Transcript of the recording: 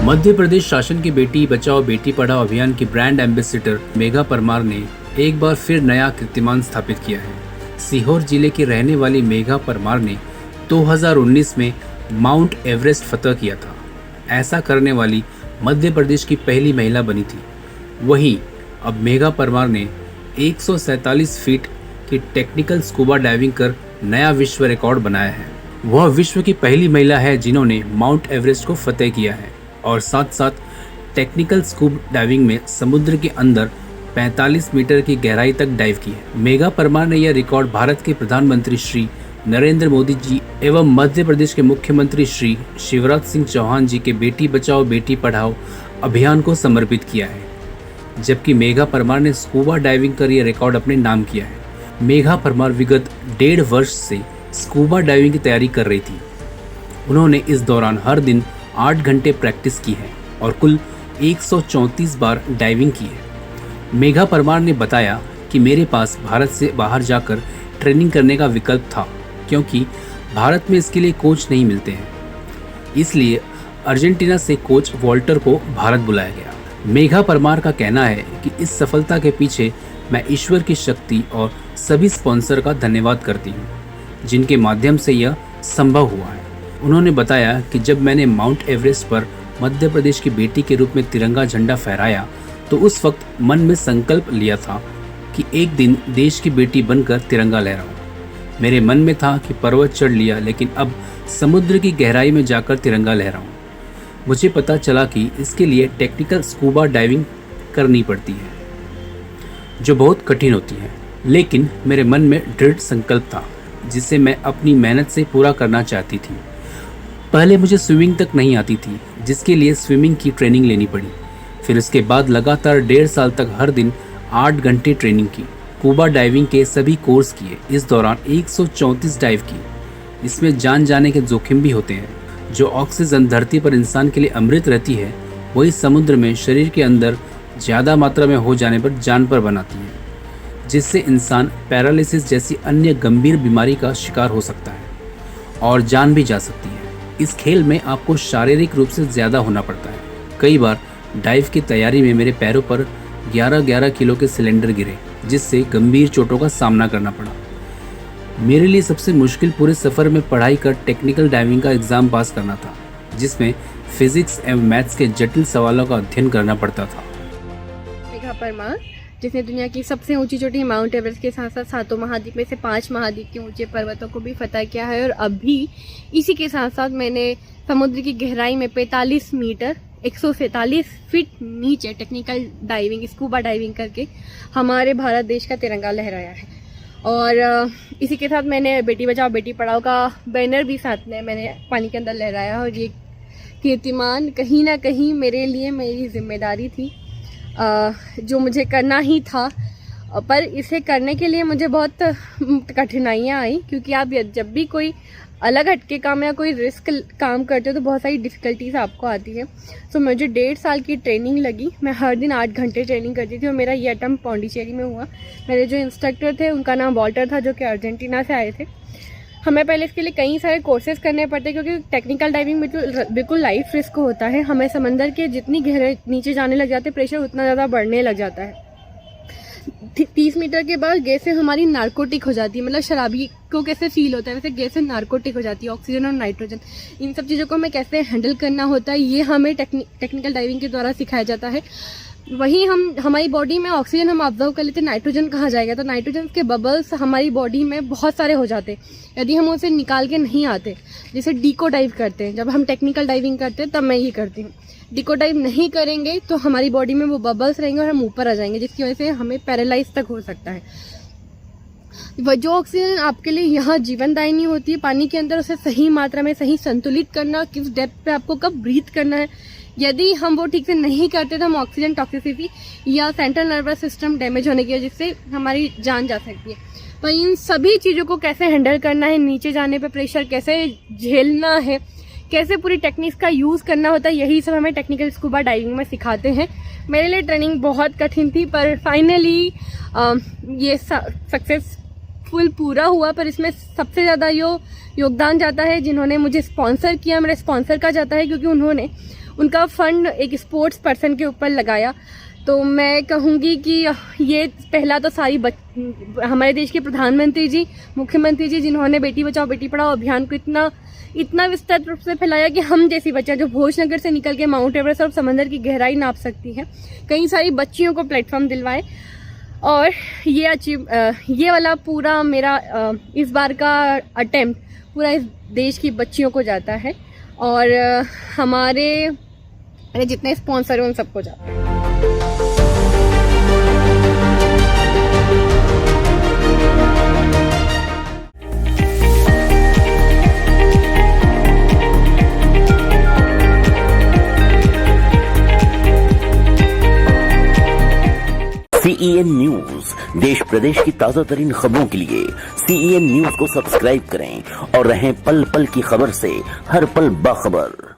मध्य प्रदेश शासन की बेटी बचाओ बेटी पढ़ाओ अभियान की ब्रांड एम्बेसडर मेघा परमार ने एक बार फिर नया कीर्तिमान स्थापित किया है। सीहोर जिले की रहने वाली मेघा परमार ने 2019 में माउंट एवरेस्ट फतह किया था। ऐसा करने वाली मध्य प्रदेश की पहली महिला बनी थी। वहीं अब मेघा परमार ने 147 फीट की टेक्निकल स्कूबा डाइविंग कर नया विश्व रिकॉर्ड बनाया है। वह विश्व की पहली महिला है जिन्होंने माउंट एवरेस्ट को फतेह किया है और साथ साथ टेक्निकल स्कूबा डाइविंग में समुद्र के अंदर 45 मीटर की गहराई तक डाइव की है। मेघा परमार ने यह रिकॉर्ड भारत के प्रधानमंत्री श्री नरेंद्र मोदी जी एवं मध्य प्रदेश के मुख्यमंत्री श्री शिवराज सिंह चौहान जी के बेटी बचाओ बेटी पढ़ाओ अभियान को समर्पित किया है। जबकि मेघा परमार ने स्कूबा डाइविंग कर यह रिकॉर्ड अपने नाम किया है। मेघा परमार विगत 1.5 वर्ष से स्कूबा डाइविंग की तैयारी कर रही थी। उन्होंने इस दौरान हर दिन 8 घंटे प्रैक्टिस की है और कुल 134 बार डाइविंग की है। मेघा परमार ने बताया कि मेरे पास भारत से बाहर जाकर ट्रेनिंग करने का विकल्प था, क्योंकि भारत में इसके लिए कोच नहीं मिलते हैं। इसलिए अर्जेंटीना से कोच वॉल्टर को भारत बुलाया गया। मेघा परमार का कहना है कि इस सफलता के पीछे मैं ईश्वर की शक्ति और सभी स्पॉन्सर का धन्यवाद करती हूँ, जिनके माध्यम से यह संभव हुआ है। उन्होंने बताया कि जब मैंने माउंट एवरेस्ट पर मध्य प्रदेश की बेटी के रूप में तिरंगा झंडा फहराया तो उस वक्त मन में संकल्प लिया था कि एक दिन देश की बेटी बनकर तिरंगा लहराऊं। मेरे मन में था कि पर्वत चढ़ लिया, लेकिन अब समुद्र की गहराई में जाकर तिरंगा लहराऊं। मुझे पता चला कि इसके लिए टेक्निकल स्कूबा डाइविंग करनी पड़ती है, जो बहुत कठिन होती है, लेकिन मेरे मन में दृढ़ संकल्प था जिसे मैं अपनी मेहनत से पूरा करना चाहती थी। पहले मुझे स्विमिंग तक नहीं आती थी, जिसके लिए स्विमिंग की ट्रेनिंग लेनी पड़ी। फिर उसके बाद लगातार 1.5 साल तक हर दिन 8 घंटे ट्रेनिंग की। स्कूबा डाइविंग के सभी कोर्स किए। इस दौरान 134 डाइव की। इसमें जान जाने के जोखिम भी होते हैं। जो ऑक्सीजन धरती पर इंसान के लिए अमृत रहती है, वही समुद्र में शरीर के अंदर ज़्यादा मात्रा में हो जाने पर जान पर बनाती है, जिससे इंसान पैरालिसिस जैसी अन्य गंभीर बीमारी का शिकार हो सकता है और जान भी जा सकती है। इस खेल में आपको शारीरिक रूप से ज़्यादा होना पड़ता है। कई बार डाइव की तैयारी में मेरे पैरों पर 11-11 किलो के सिलेंडर गिरे, जिससे गंभीर चोटों का सामना करना पड़ा। मेरे लिए सबसे मुश्किल पूरे सफ़र में पढ़ाई कर टेक्निकल डाइविंग का एग्ज़ाम पास करना था, जिसमें फिजिक्स एवं मैथ्स के जटिल सवालों का अध्ययन करना पड़ता था। मेघा परमार, जिसने दुनिया की सबसे ऊंची चोटी माउंट एवरेस्ट के साथ साथ 7 महाद्वीप में से 5 महाद्वीप के ऊंचे पर्वतों को भी फतह किया है। और अभी इसी के साथ साथ मैंने समुद्र की गहराई में 45 मीटर 147 फीट नीचे टेक्निकल डाइविंग स्कूबा डाइविंग करके हमारे भारत देश का तिरंगा लहराया है। और इसी के साथ मैंने बेटी बचाओ बेटी पढ़ाओ का बैनर भी साथ में मैंने पानी के अंदर लहराया। और ये कीर्तिमान कहीं ना कहीं मेरे लिए मेरी जिम्मेदारी थी, जो मुझे करना ही था। पर इसे करने के लिए मुझे बहुत कठिनाइयाँ आई, क्योंकि आप जब भी कोई अलग हटके काम या कोई रिस्क काम करते हो तो बहुत सारी डिफ़िकल्टीज आपको आती है। तो मुझे 1.5 साल की ट्रेनिंग लगी। मैं हर दिन 8 घंटे ट्रेनिंग करती थी और मेरा ये अटेम्प्ट पौंडीचेरी में हुआ। मेरे जो इंस्ट्रक्टर थे उनका नाम वॉल्टर था, जो कि अर्जेंटीना से आए थे। हमें पहले इसके लिए कई सारे कोर्सेज करने पड़ते, क्योंकि टेक्निकल डाइविंग बिल्कुल लाइफ रिस्क होता है। हमें समंदर के जितनी गहरे नीचे जाने लग जाते प्रेशर उतना ज़्यादा बढ़ने लग जाता है। 30 मीटर के बाद गैसें हमारी नार्कोटिक हो जाती है। मतलब शराबी को कैसे फील होता है, वैसे गैसें नार्कोटिक हो जाती है। ऑक्सीजन और नाइट्रोजन, इन सब चीज़ों को हमें कैसे हैंडल करना होता है, ये हमें टेक्निकल डाइविंग के द्वारा सिखाया जाता है। वहीं हमारी बॉडी में ऑक्सीजन हम ऑब्जर्व कर लेते हैं, नाइट्रोजन कहाँ जाएगा, तो नाइट्रोजन के बबल्स हमारी बॉडी में बहुत सारे हो जाते हैं यदि हम उसे निकाल के नहीं आते। जैसे डीको डाइव करते हैं, जब हम टेक्निकल डाइविंग करते हैं तब मैं ये करती हूँ। डीको डाइव नहीं करेंगे तो हमारी बॉडी में वो बबल्स रहेंगे और हम ऊपर आ जाएंगे, जिसकी वजह से हमें पैरालाइज तक हो सकता है। जो ऑक्सीजन आपके लिए यहाँ जीवनदायिनी होती है पानी के अंदर, उसे सही मात्रा में सही संतुलित करना, किस डेप्थ पे आपको कब ब्रीथ करना है, यदि हम वो ठीक से नहीं करते तो हम ऑक्सीजन टॉक्सिसिटी या सेंट्रल नर्वस सिस्टम डैमेज होने की वजह से हमारी जान जा सकती है। तो इन सभी चीज़ों को कैसे हैंडल करना है, नीचे जाने पे प्रेशर कैसे झेलना है, कैसे पूरी टेक्निक्स का यूज़ करना होता है, यही सब हमें टेक्निकल स्कूबा डाइविंग में सिखाते हैं। मेरे लिए ट्रेनिंग बहुत कठिन थी, पर फाइनली ये सक्सेसफुल पूरा हुआ। पर इसमें सबसे ज़्यादा योगदान जाता है जिन्होंने मुझे स्पॉन्सर किया, मेरे स्पॉन्सर का जाता है, क्योंकि उन्होंने उनका फंड एक स्पोर्ट्स पर्सन के ऊपर लगाया। तो मैं कहूँगी कि ये पहला तो हमारे देश के प्रधानमंत्री जी, मुख्यमंत्री जी, जिन्होंने बेटी बचाओ बेटी पढ़ाओ अभियान को इतना विस्तृत रूप से फैलाया कि हम जैसी बच्चा जो भोजनगर से निकल के माउंट एवरेस्ट और समंदर की गहराई नाप सकती है, कई सारी बच्चियों को प्लेटफॉर्म दिलवाए। और ये वाला पूरा मेरा इस बार का अटेम्प्ट पूरा इस देश की बच्चियों को जाता है और हमारे जितने स्पॉन्सर हैं उन सबको जाता है। CEN न्यूज देश प्रदेश की ताजा तरीन खबरों के लिए CEN न्यूज को सब्सक्राइब करें और रहें पल पल की खबर से हर पल बाखबर।